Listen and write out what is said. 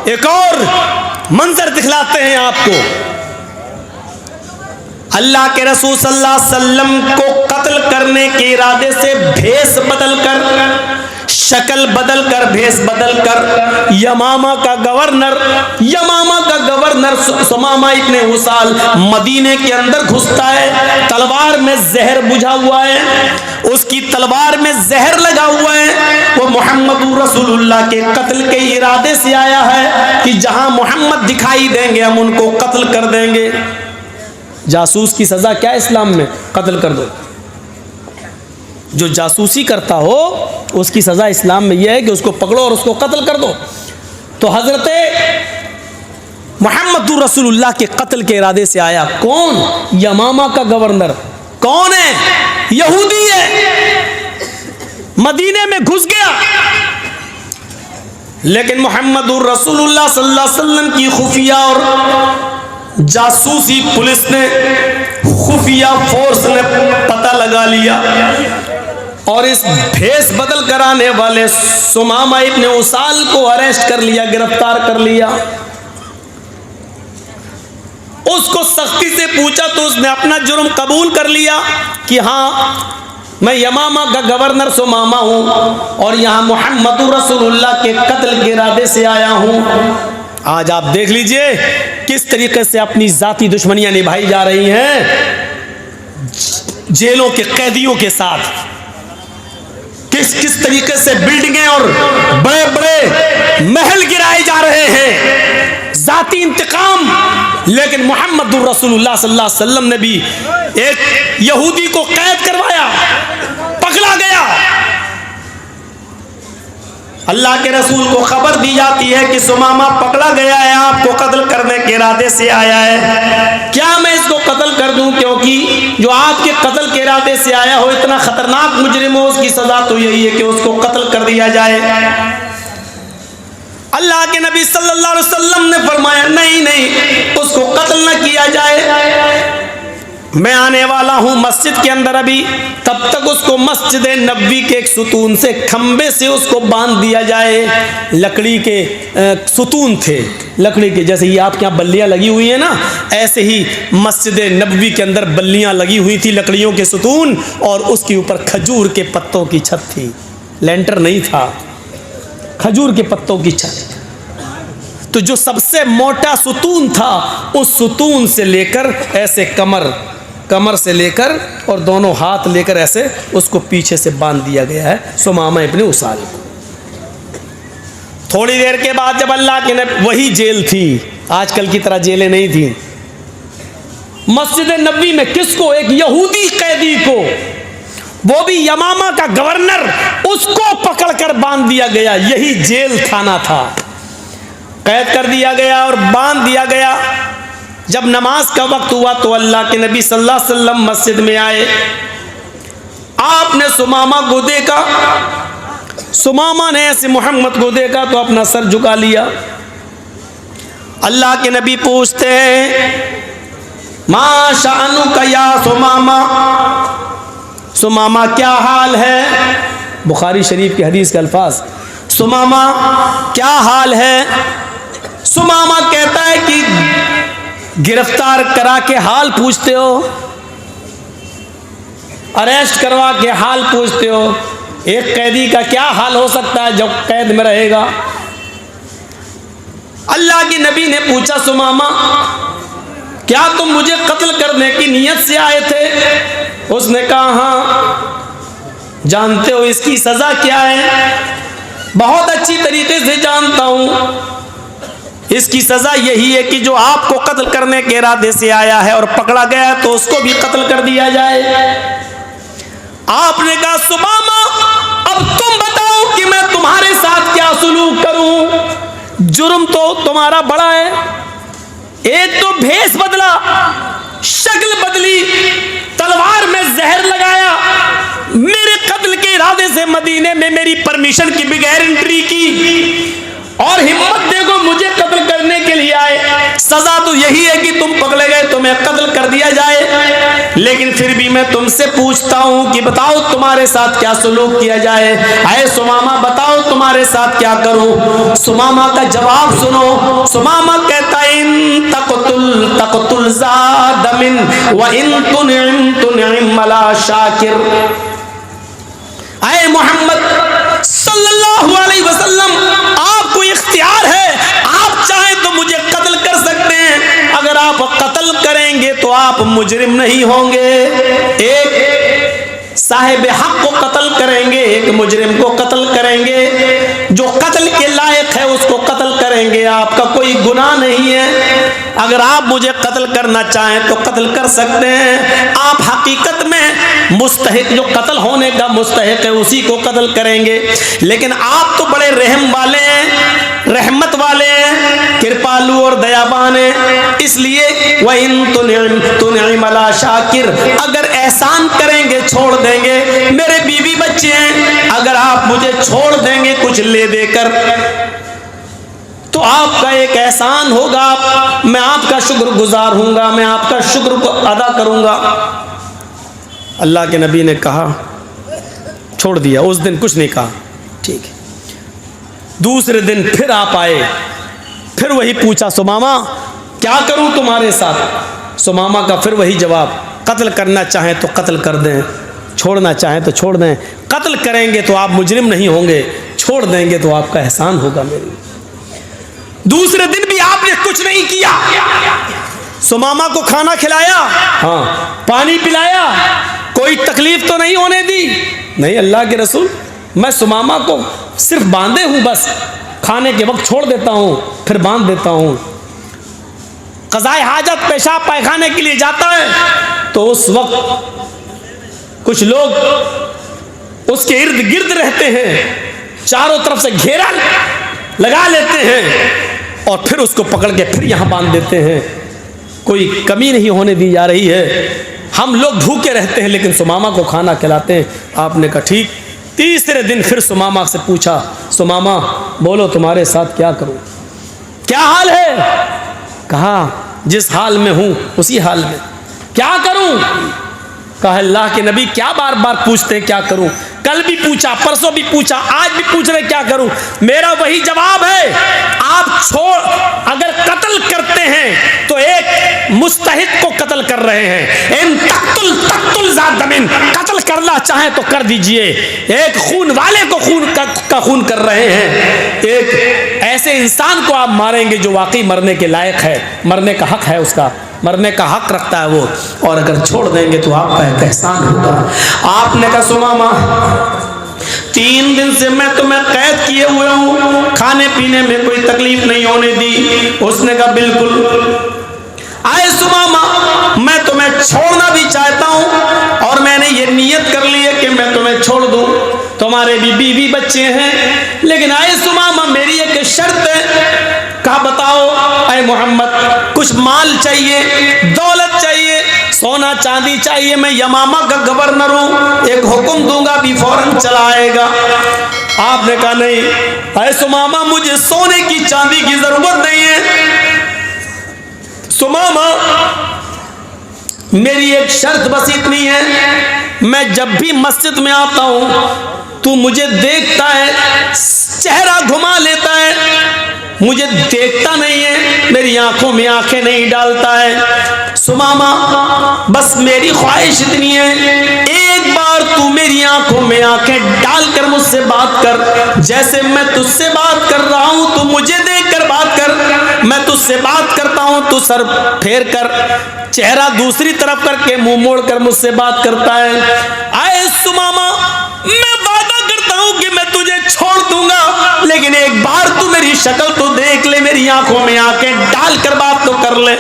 एक और मंजर दिखलाते हैं आपको। अल्लाह के रसूल सल्लल्लाहु अलैहि वसल्लम को कत्ल करने के इरादे से भेष बदल कर, शक्ल बदल कर, भेष बदल कर यमामा का गवर्नर सुमामा इब्ने उसाल मदीने के अंदर घुसता है। तलवार में जहर बुझा हुआ है, उसकी तलवार में जहर लगा हुआ है। वो मोहम्मद रसूलुल्लाह के कत्ल के इरादे से आया है कि जहां मोहम्मद दिखाई देंगे हम उनको कत्ल कर देंगे। जासूस की सजा क्या है इस्लाम में? कत्ल कर दो। जो जासूसी करता हो उसकी सजा इस्लाम में यह है कि उसको पकड़ो और उसको कत्ल कर दो। तो हजरत मोहम्मद रसूलुल्लाह के कत्ल के इरादे से आया। कौन? यमामा का गवर्नर। कौन है? यहूदी है, मदीने में घुस गया। लेकिन मोहम्मद रसूलुल्लाह सल्लल्लाहु अलैहि वसल्लम की खुफिया और जासूसी पुलिस ने, खुफिया फोर्स ने पता लगा लिया और इस भेष बदल कराने वाले सुमामा इब्ने उसाल को अरेस्ट कर लिया, गिरफ्तार कर लिया। उसको सख्ती से पूछा तो उसने अपना जुर्म कबूल कर लिया कि हाँ मैं यमामा का गवर्नर सुमामा हूं और यहां मोहम्मद रसूलुल्लाह के कत्ल के इरादे से आया हूं। आज आप देख लीजिए किस तरीके से अपनी जाती दुश्मनियां निभाई जा रही हैं जेलों के कैदियों के साथ। किस तरीके से बिल्डिंगें और बड़े बड़े महल गिराए जा रहे हैं, जाती इंतकाम। लेकिन मोहम्मद रसूलुल्लाह सल्लल्लाहु अलैहि वसल्लम ने भी एक यहूदी को कैद करवाया, पकड़ा गया। अल्लाह के रसूल को खबर दी जाती है कि सुमामा पकड़ा गया है, आपको कत्ल करने के इरादे से आया है। क्या मैं इसको कत्ल कर दूं? क्योंकि जो आपके कत्ल के इरादे से आया हो इतना खतरनाक मुजरिम हो, उसकी सजा तो यही है कि उसको कत्ल कर दिया जाए। अल्लाह के नबी सल्लल्लाहु अलैहि वसल्लम ने फरमाया नहीं, उसको कत्ल न किया जाए। मैं आने वाला हूं मस्जिद के अंदर अभी, तब तक उसको मस्जिद नबवी के एक सुतून से, खंबे से उसको बांध दिया जाए। लकड़ी के सुतून थे, लकड़ी के, जैसे ये आपके यहाँ बल्लियाँ लगी हुई हैं ना, ऐसे ही मस्जिद नबवी के अंदर बल्लियाँ लगी हुई थी, लकड़ियों के सुतून, और उसके ऊपर खजूर के पत्तों की छत थी। लेंटर नहीं था, खजूर के पत्तों की छत। तो जो सबसे मोटा सुतून था उस सुतून से लेकर ऐसे कमर से लेकर और दोनों हाथ लेकर ऐसे उसको पीछे से बांध दिया गया है सुमामा इब्ने उसाल को। थोड़ी देर के बाद जब अल्लाह के नबी, वही जेल थी, आजकल की तरह जेलें नहीं थी, मस्जिद नबवी में किसको? एक यहूदी कैदी को, वो भी यमामा का गवर्नर, उसको पकड़कर बांध दिया गया। यही जेल खाना था। कैद कर दिया गया और बांध दिया गया। जब नमाज का वक्त हुआ तो अल्लाह के नबी सल्लल्लाहु अलैहि वसल्लम मस्जिद में आए। आपने सुमामा को देखा, सुमामा ने ऐसे मोहम्मद को देखा तो अपना सर झुका लिया। अल्लाह के नबी पूछते हैं मा शानुका या सुमामा, सुमामा क्या हाल है? बुखारी शरीफ की हदीस के अल्फाज, सुमामा क्या हाल है? सुमामा कहता है कि गिरफ्तार करा के हाल पूछते हो, अरेस्ट करवा के हाल पूछते हो। एक कैदी का क्या हाल हो सकता है जब कैद में रहेगा? अल्लाह के नबी ने पूछा सुमामा क्या तुम मुझे कत्ल करने की नीयत से आए थे? उसने कहा हाँ। जानते हो इसकी सजा क्या है? बहुत अच्छी तरीके से जानता हूं। इसकी सजा यही है कि जो आपको कत्ल करने के इरादे से आया है और पकड़ा गया है तो उसको भी कत्ल कर दिया जाए। आपने कहा सुमामा अब तुम बताओ कि मैं तुम्हारे साथ क्या सुलूक करूं? जुर्म तो तुम्हारा बड़ा है। एक तो भेष बदला, शक्ल बदली, तलवार में जहर लगाया, मेरे कत्ल के इरादे से मदीने में मेरी परमिशन की बगैर एंट्री की और हिम्मत देखो मुझे कत्ल करने के लिए आए। सजा तो तो यही है कि तुम पकड़े गए, तुम्हें कत्ल कर दिया जाए। लेकिन फिर भी मैं तुमसे पूछता हूं कि बताओ तुम्हारे साथ क्या सलूक किया जाए। अरे सुमामा बताओ तुम्हारे साथ क्या करूं। सुमामा का जवाब सुनो। सुमामा कहता है इन तक़तुल तक़तुल ज़ादमिन व इन तुनिम अला शाकिर। अरे मोहम्मद सल्लल्लाहु अलैहि वसल्लम, आपको इख्तियार है, आप चाहें तो मुझे कत्ल कर सकते हैं। अगर आप कत्ल करेंगे तो आप मुजरिम नहीं होंगे। एक साहिब हक को कत्ल करेंगे, एक मुजरिम को कत्ल करेंगे। जो कत्ल के लायक है उसको कत्ल करेंगे, आपका कोई गुनाह नहीं है। अगर आप मुझे कत्ल करना चाहें तो कत्ल कर सकते हैं। आप हकीकत में मुस्तहिक, जो कत्ल होने का मुस्तहिक है उसी को कत्ल करेंगे। लेकिन आप तो बड़े रहम वाले हैं, रहमत वाले हैं, कृपालु और दयावान हैं, इसलिए वह इन तुनिम अला शाकिर, अगर एहसान करेंगे छोड़ देंगे। मेरे बीवी बच्चे हैं, अगर आप मुझे छोड़ देंगे कुछ ले देकर तो आपका एक एहसान होगा, मैं आपका शुक्रगुजार हूँगा, मैं आपका शुक्र को अदा करूँगा। अल्लाह के नबी ने कहा, छोड़ दिया, उस दिन कुछ नहीं कहा, ठीक है। दूसरे दिन फिर आप आए, फिर वही पूछा, सुमामा क्या करूँ तुम्हारे साथ। सुमामा का फिर वही जवाब, कत्ल करना चाहें तो कत्ल कर दें, छोड़ना चाहें तो छोड़ दें। कत्ल करेंगे तो आप मुजरिम नहीं होंगे, छोड़ देंगे तो आपका एहसान होगा मेरी। दूसरे दिन भी आपने कुछ नहीं किया। सुमामा को खाना खिलाया, हाँ, पानी पिलाया, कोई तकलीफ तो नहीं होने दी। नहीं अल्लाह के रसूल, मैं सुमामा को सिर्फ बांधे हूं, बस खाने के वक्त छोड़ देता हूं, फिर बांध देता हूं। क़ज़ाए हाजत, पेशाब पैखाने के लिए जाता है तो उस वक्त कुछ लोग उसके इर्द गिर्द रहते हैं, चारों तरफ से घेरा लगा लेते हैं और फिर उसको पकड़ के फिर यहाँ बांध देते हैं। कोई कमी नहीं होने दी जा रही है। हम लोग भूखे रहते हैं लेकिन सुमामा को खाना खिलाते हैं। आपने कहा ठीक। तीसरे दिन फिर सुमामा से पूछा, सुमामा बोलो तुम्हारे साथ क्या करूं, क्या हाल है। कहा जिस हाल में हूं उसी हाल में, क्या करूं। कहा अल्लाह के नबी क्या बार बार पूछते हैं क्या करूं, कल भी पूछा, परसों भी पूछा, आज भी पूछ रहे क्या करूं। मेरा वही जवाब है, आप अगर कत्ल करते हैं तो एक मुस्तहिक को कत्ल कर रहे हैं। इन तक़तुल ज़ादमिन, कत्ल करना चाहे तो कर दीजिए। एक खून वाले को खून कर रहे हैं। एक ऐसे इंसान को आप मारेंगे जो वाकई मरने के लायक है, मरने का हक है, उसका मरने का हक रखता है वो, और अगर छोड़ देंगे तो आपका एक एहसान होगा। आपने कहा सुमामा 3 दिन से मैं तुम्हें कैद किए हुए हूँ, खाने पीने में कोई तकलीफ नहीं होने दी। उसने कहा बिल्कुल। आए सुमामा मैं तुम्हें छोड़ना भी चाहता हूँ और मैंने ये नियत कर ली है कि मैं तुम्हें छोड़ दूँ, तुम्हारे भी बीवी बच्चे हैं। लेकिन आए सुमामा मेरी एक शर्त है। कहा बताओ। अरे मोहम्मद कुछ माल चाहिए, दौलत चाहिए, सोना चांदी चाहिए, मैं यमामा का गवर्नर हूँ, एक हुक्म दूंगा भी फौरन चला आएगा। आपने कहा नहीं अरे सुमामा मुझे सोने की चांदी की जरूरत नहीं है। सुमामा मेरी एक शर्त बस इतनी है, मैं जब भी मस्जिद में आता हूँ तू मुझे देखता है, चेहरा घुमा लेता है, मुझे देखता नहीं है, मेरी आंखों में आंखें नहीं डालता है। सुमामा बस मेरी ख्वाहिश इतनी है, एक बार तू मेरी आंखों में आंखें डालकर मुझसे बात कर। जैसे मैं तुझसे बात कर रहा हूं तू मुझे देखकर बात कर, मैं तुझसे बात करता हूं तू सर फेर कर, चेहरा दूसरी तरफ करके मुंह मोड़ कर मुझसे बात करता है। आए सुमामा मैं वादा करता हूं कि मैं तुझे छोड़ दूंगा, लेकिन एक बार तू मेरी शक्ल तो देख ले, मेरी आंखों में आंखें डालकर बात तो कर ले।